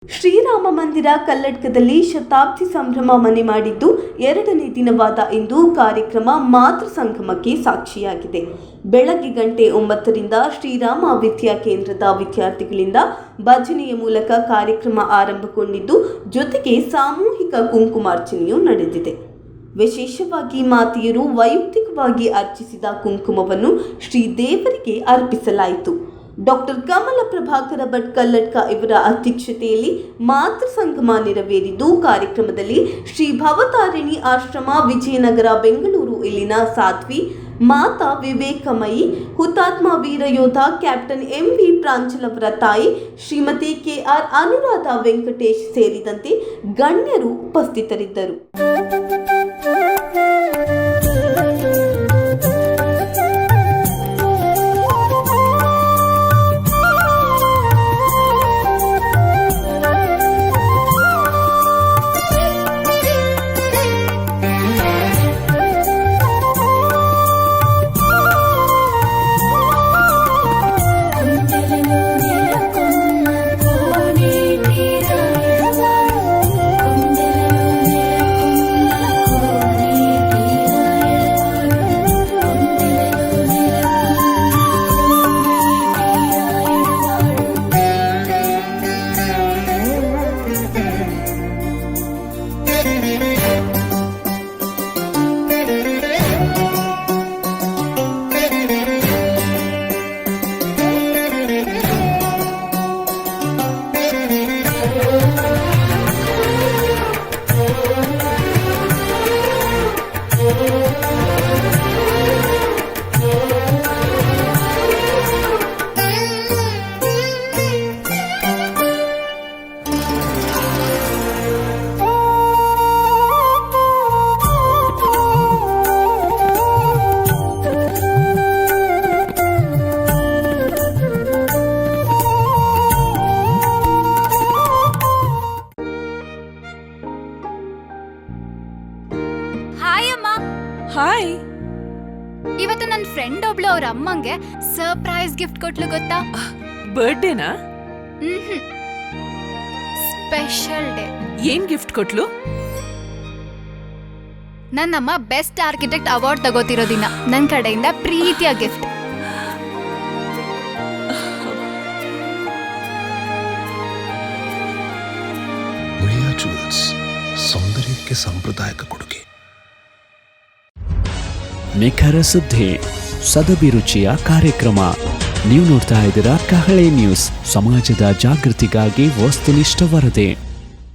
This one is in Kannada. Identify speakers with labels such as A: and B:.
A: ಶ್ರೀರಾಮ ಮಂದಿರ ಕಲ್ಲಡ್ಕದಲ್ಲಿ ಶತಾಬ್ದಿ ಸಂಭ್ರಮ ಮನೆ ಮಾಡಿದ್ದು ಎರಡನೇ ದಿನವಾದ ಇಂದು ಕಾರ್ಯಕ್ರಮ ಮಾತೃ ಸಂಗಮಕ್ಕೆ ಸಾಕ್ಷಿಯಾಗಿದೆ. ಬೆಳಗ್ಗೆ ಗಂಟೆ 9ರಿಂದ ಶ್ರೀರಾಮ ವಿದ್ಯಾ ಕೇಂದ್ರದ ವಿದ್ಯಾರ್ಥಿಗಳಿಂದ ಭಜನೆಯ ಮೂಲಕ ಕಾರ್ಯಕ್ರಮ ಆರಂಭಗೊಂಡಿದ್ದು, ಜೊತೆಗೆ ಸಾಮೂಹಿಕ ಕುಂಕುಮಾರ್ಚನೆಯೂ ನಡೆದಿದೆ. ವಿಶೇಷವಾಗಿ ಮಾತೆಯರು ವೈಯಕ್ತಿಕವಾಗಿ ಅರ್ಚಿಸಿದ ಕುಂಕುಮವನ್ನು ಶ್ರೀದೇವರಿಗೆ ಅರ್ಪಿಸಲಾಯಿತು. ಡಾಕ್ಟರ್ ಕಮಲ ಪ್ರಭಾಕರ ಭಟ್ ಕಲ್ಲಡ್ಕ ಇವರ ಅಧ್ಯಕ್ಷತೆಯಲ್ಲಿ ಮಾತೃ ಸಂಗಮ ನೆರವೇರಿದ್ದು, ಕಾರ್ಯಕ್ರಮದಲ್ಲಿ ಶ್ರೀ ಭವತಾರಿಣಿ ಆಶ್ರಮ ವಿಜಯನಗರ ಬೆಂಗಳೂರು ಇಲ್ಲಿನ ಸಾಧ್ವಿ ಮಾತಾ ವಿವೇಕಮಯಿ, ಹುತಾತ್ಮ ವೀರ ಯೋಧ ಕ್ಯಾಪ್ಟನ್ MV ಪ್ರಾಂಜಲ್ ಅವರ ತಾಯಿ ಶ್ರೀಮತಿ KR ಅನುರಾಧ ವೆಂಕಟೇಶ್ ಸೇರಿದಂತೆ ಗಣ್ಯರು ಉಪಸ್ಥಿತರಿದ್ದರು.
B: ಹಾಯ್.
C: ಇವತ್ತು ನನ್ನ ಫ್ರೆಂಡ್ ಒಬ್ಳು ಅವ್ರ ಅಮ್ಮಂಗೆ ಸರ್ಪ್ರೈಸ್ ಗಿಫ್ಟ್ ಕೊಟ್ಲು ಗೊತ್ತಾ?
B: ಬರ್ಡೇನಾ?
C: Special day.
B: ಏನ್ ಗಿಫ್ಟ್ ಕೊಟ್ಲು?
C: ನನ್ನಮ್ಮ ಬೆಸ್ಟ್ ಆರ್ಕಿಟೆಕ್ಟ್ ಅವಾರ್ಡ್ ತಗೋತಿರೋ ದಿನ ನನ್ನ ಕಡೆಯಿಂದ ಪ್ರೀತಿಯ ಗಿಫ್ಟ್.
D: ಉಳಿಯಾ ಜುವೆಲ್ಸ್, ಸೌಂದರ್ಯಕ್ಕೆ ಸಾಂಪ್ರದಾಯಿಕ ಕೊಡುಗೆ.
E: ನಿಖರ ಸುದ್ದಿ, ಸದಭಿರುಚಿಯ ಕಾರ್ಯಕ್ರಮ. ನೀವು ನೋಡ್ತಾ ಇದ್ದೀರಾ ಕಹಳೆ ನ್ಯೂಸ್, ಸಮಾಜದ ಜಾಗೃತಿಗಾಗಿ ವಸ್ತುನಿಷ್ಠ ವರದಿ.